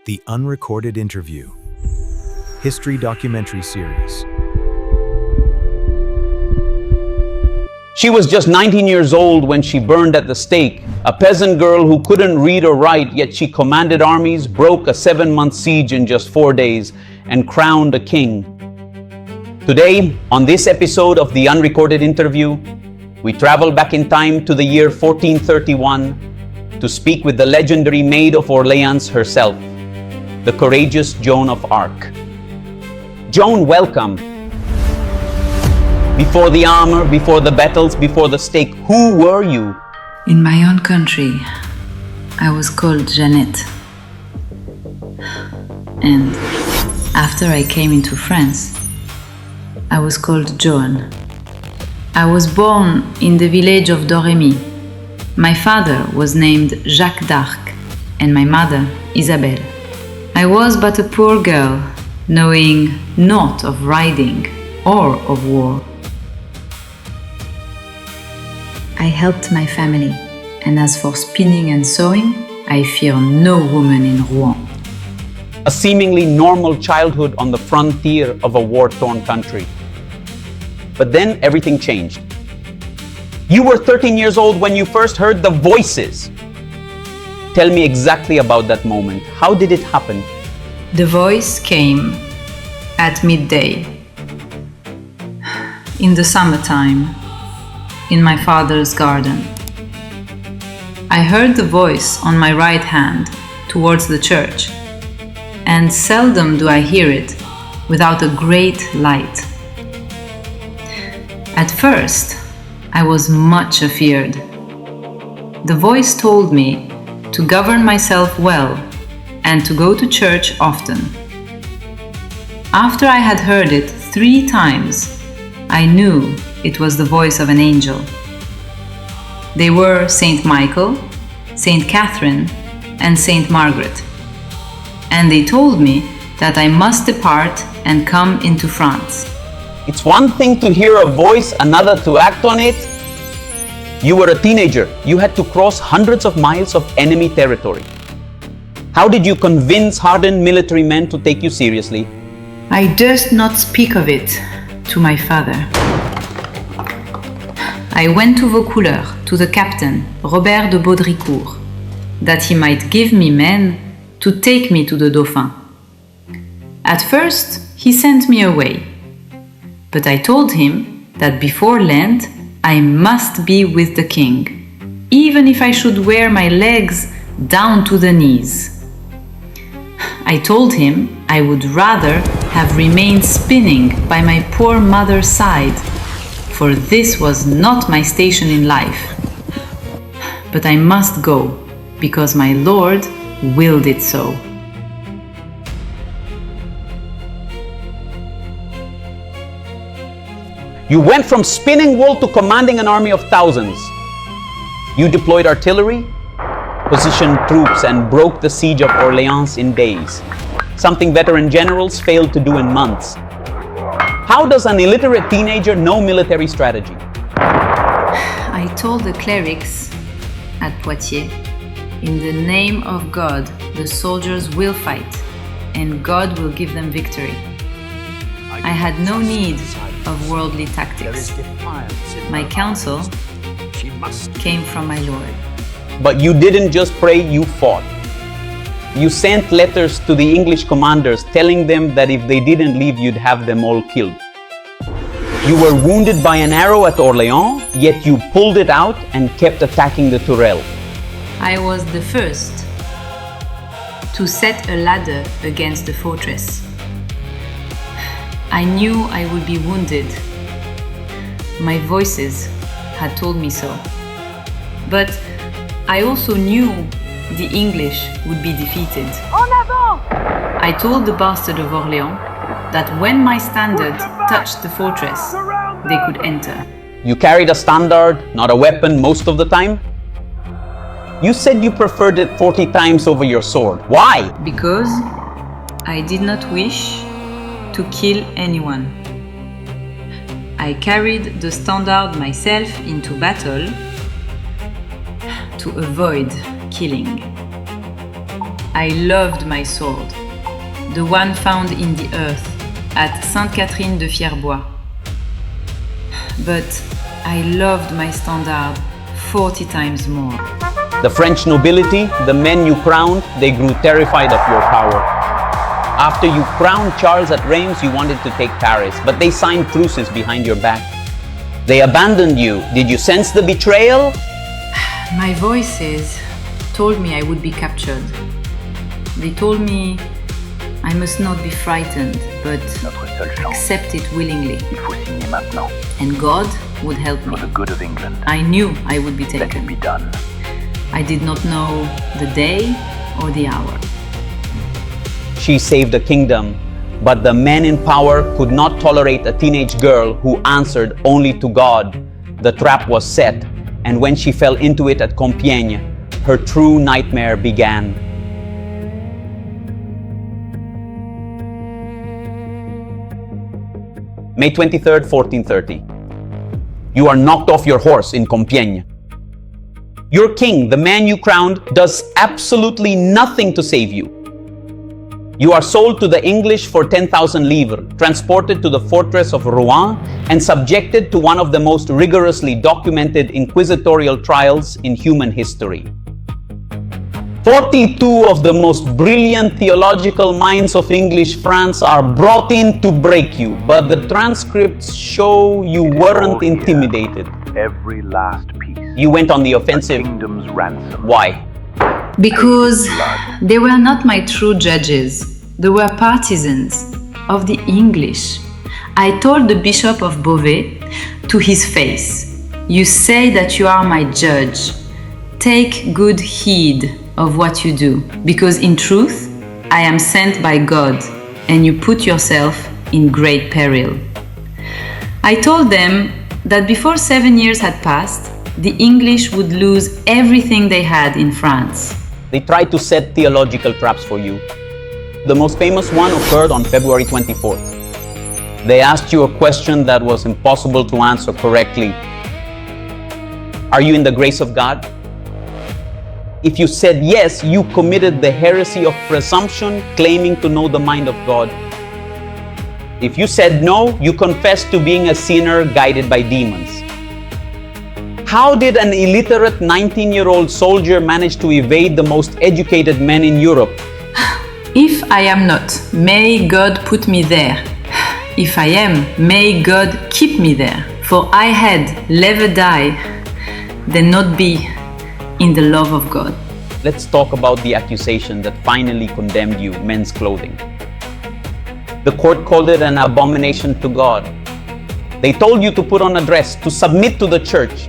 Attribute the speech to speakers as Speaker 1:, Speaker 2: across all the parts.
Speaker 1: The Unrecorded Interview History Documentary Series.
Speaker 2: She was just 19 years old when she burned at the stake, a peasant girl who couldn't read or write, yet she commanded armies, broke a 7-month siege in just 4 days, and crowned a king. Today, on this episode of The Unrecorded Interview, we travel back in time to the year 1431 to speak with the legendary Maid of Orléans herself, the courageous Joan of Arc. Joan, welcome. Before the armor, before the battles, before the stake, who were you?
Speaker 3: In my own country, I was called Jeannette. And after I came into France, I was called Joan. I was born in the village of Domrémy. My father was named Jacques d'Arc and my mother Isabelle. I was but a poor girl, knowing naught of riding or of war. I helped my family, and as for spinning and sewing, I fear no woman in Rouen.
Speaker 2: A seemingly normal childhood on the frontier of a war-torn country. But then everything changed. You were 13 years old when you first heard the voices. Tell me exactly about that moment. How did it happen?
Speaker 3: The voice came at midday, in the summertime, in my father's garden. I heard the voice on my right hand towards the church, and seldom do I hear it without a great light. At first, I was much afeared. The voice told me to govern myself well and to go to church often. After I had heard it 3 times, I knew it was the voice of an angel. They were Saint Michael, Saint Catherine, and Saint Margaret. And they told me that I must depart and come into France.
Speaker 2: It's one thing to hear a voice, another to act on it. You were a teenager. You had to cross hundreds of miles of enemy territory. How did you convince hardened military men to take you seriously?
Speaker 3: I durst not speak of it to my father. I went to Vaucouleurs, to the captain, Robert de Baudricourt, that he might give me men to take me to the Dauphin. At first, he sent me away, but I told him that before Lent, I must be with the king, even if I should wear my legs down to the knees. I told him I would rather have remained spinning by my poor mother's side, for this was not my station in life. But I must go, because my Lord willed it so.
Speaker 2: You went from spinning wool to commanding an army of thousands. You deployed artillery, positioned troops, and broke the siege of Orléans in days, something veteran generals failed to do in months. How does an illiterate teenager know military strategy?
Speaker 3: I told the clerics at Poitiers, in the name of God, the soldiers will fight, and God will give them victory. I had no need of worldly tactics. My counsel came from my Lord.
Speaker 2: But you didn't just pray, you fought. You sent letters to the English commanders telling them that if they didn't leave, you'd have them all killed. You were wounded by an arrow at Orléans, yet you pulled it out and kept attacking the Tourelles.
Speaker 3: I was the first to set a ladder against the fortress. I knew I would be wounded. My voices had told me so. But I also knew the English would be defeated.
Speaker 4: En avant!
Speaker 3: I told the bastard of Orléans that when my standard touched the fortress, they could enter.
Speaker 2: You carried a standard, not a weapon, most of the time. You said you preferred it 40 times over your sword. Why?
Speaker 3: Because I did not wish to kill anyone. I carried the standard myself into battle to avoid killing. I loved my sword, the one found in the earth at Sainte-Catherine de Fierbois. But I loved my standard 40 times more.
Speaker 2: The French nobility, the men you crowned, they grew terrified of your power. After you crowned Charles at Reims, you wanted to take Paris, but they signed truces behind your back. They abandoned you. Did you sense the betrayal?
Speaker 3: My voices told me I would be captured. They told me I must not be frightened, but accept it willingly.
Speaker 4: Il faut signer maintenant.
Speaker 3: And God would help me.
Speaker 4: For the good of England.
Speaker 3: I knew I would be
Speaker 4: Let it
Speaker 3: taken.
Speaker 4: be done.
Speaker 3: I did not know the day or the hour.
Speaker 2: She saved a kingdom, but the men in power could not tolerate a teenage girl who answered only to God. The trap was set, and when she fell into it at Compiègne, her true nightmare began. May 23rd, 1430. You are knocked off your horse in Compiègne. Your king, the man you crowned, does absolutely nothing to save you. You are sold to the English for 10,000 livres, transported to the fortress of Rouen, and subjected to one of the most rigorously documented inquisitorial trials in human history. 42 of the most brilliant theological minds of English France are brought in to break you, but the transcripts show you weren't intimidated.
Speaker 4: Every last piece.
Speaker 2: You went on the offensive.
Speaker 4: Kingdom's ransom.
Speaker 2: Why?
Speaker 3: Because they were not my true judges. They were partisans of the English. I told the Bishop of Beauvais to his face, "You say that you are my judge. Take good heed of what you do, because in truth, I am sent by God, and you put yourself in great peril." I told them that before 7 years had passed, the English would lose everything they had in France.
Speaker 2: They tried to set theological traps for you. The most famous one occurred on February 24th. They asked you a question that was impossible to answer correctly. Are you in the grace of God? If you said yes, you committed the heresy of presumption, claiming to know the mind of God. If you said no, you confessed to being a sinner guided by demons. How did an illiterate 19-year-old soldier manage to evade the most educated men in Europe?
Speaker 3: If I am not, may God put me there. If I am, may God keep me there. For I had rather die than not be in the love of God.
Speaker 2: Let's talk about the accusation that finally condemned you, men's clothing. The court called it an abomination to God. They told you to put on a dress, to submit to the church.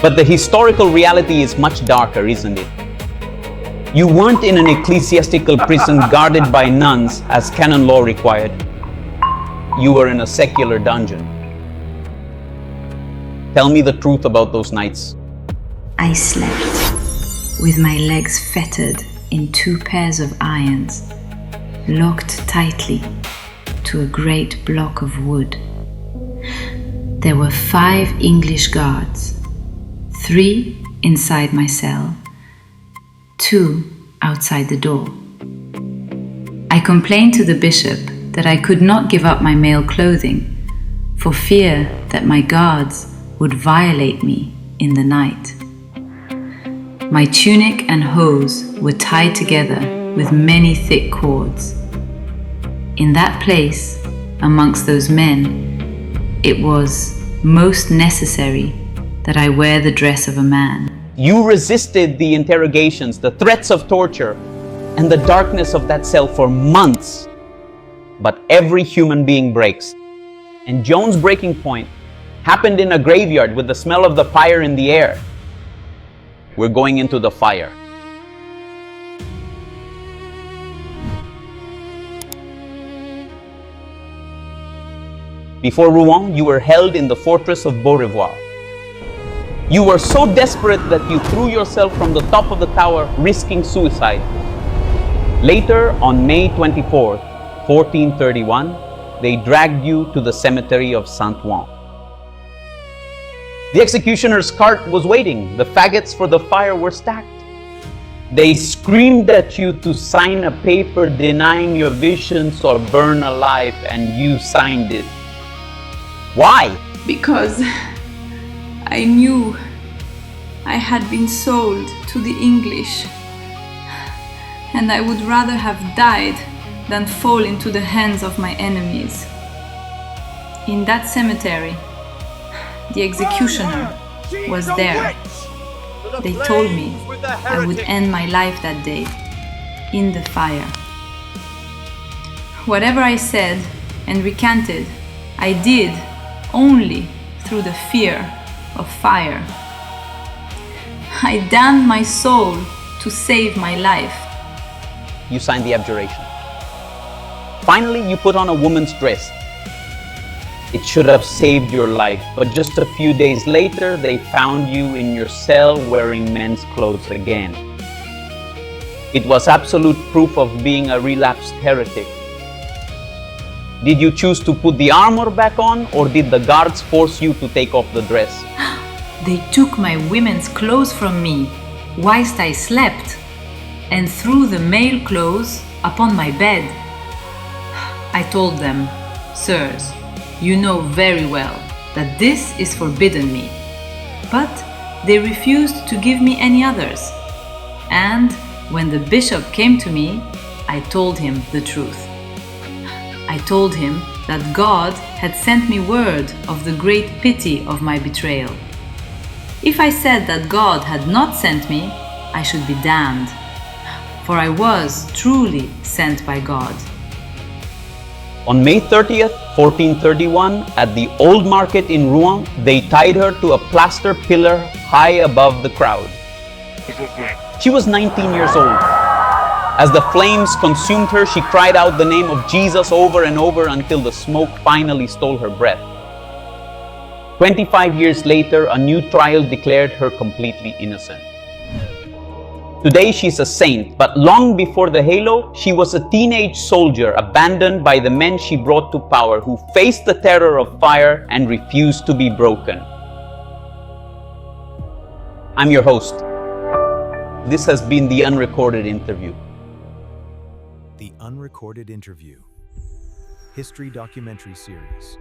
Speaker 2: But the historical reality is much darker, isn't it? You weren't in an ecclesiastical prison guarded by nuns as canon law required. You were in a secular dungeon. Tell me the truth about those nights.
Speaker 3: I slept with my legs fettered in 2 pairs of irons, locked tightly to a great block of wood. There were 5 English guards, 3 inside my cell, 2 outside the door. I complained to the bishop that I could not give up my male clothing for fear that my guards would violate me in the night. My tunic and hose were tied together with many thick cords. In that place, amongst those men, it was most necessary that I wear the dress of a man.
Speaker 2: You resisted the interrogations, the threats of torture, and the darkness of that cell for months. But every human being breaks. And Joan's breaking point happened in a graveyard with the smell of the fire in the air. We're going into the fire. Before Rouen, you were held in the fortress of Beauveuil. You were so desperate that you threw yourself from the top of the tower, risking suicide. Later, on May 24th, 1431, they dragged you to the cemetery of Saint-Ouen. The executioner's cart was waiting. The faggots for the fire were stacked. They screamed at you to sign a paper denying your visions or burn alive, and you signed it. Why?
Speaker 5: Because I knew I had been sold to the English, and I would rather have died than fall into the hands of my enemies. In that cemetery, the executioner was there. They told me I would end my life that day, in the fire. Whatever I said and recanted, I did only through the fear of fire. I damned my soul to save my life.
Speaker 2: You signed the abjuration. Finally, you put on a woman's dress. It should have saved your life, but just a few days later, they found you in your cell wearing men's clothes again. It was absolute proof of being a relapsed heretic. Did you choose to put the armor back on, or did the guards force you to take off the dress?
Speaker 3: They took my women's clothes from me whilst I slept and threw the male clothes upon my bed. I told them, "Sirs, you know very well that this is forbidden me." But they refused to give me any others. And when the bishop came to me, I told him the truth. I told him that God had sent me word of the great pity of my betrayal. If I said that God had not sent me, I should be damned, for I was truly sent by God.
Speaker 2: On May 30th, 1431, at the Old Market in Rouen, they tied her to a plaster pillar high above the crowd. She was 19 years old. As the flames consumed her, she cried out the name of Jesus over and over until the smoke finally stole her breath. 25 years later, a new trial declared her completely innocent. Today, she's a saint, but long before the halo, she was a teenage soldier abandoned by the men she brought to power, who faced the terror of fire and refused to be broken. I'm your host. This has been the Unrecorded Interview.
Speaker 1: The Unrecorded Interview. History documentary series.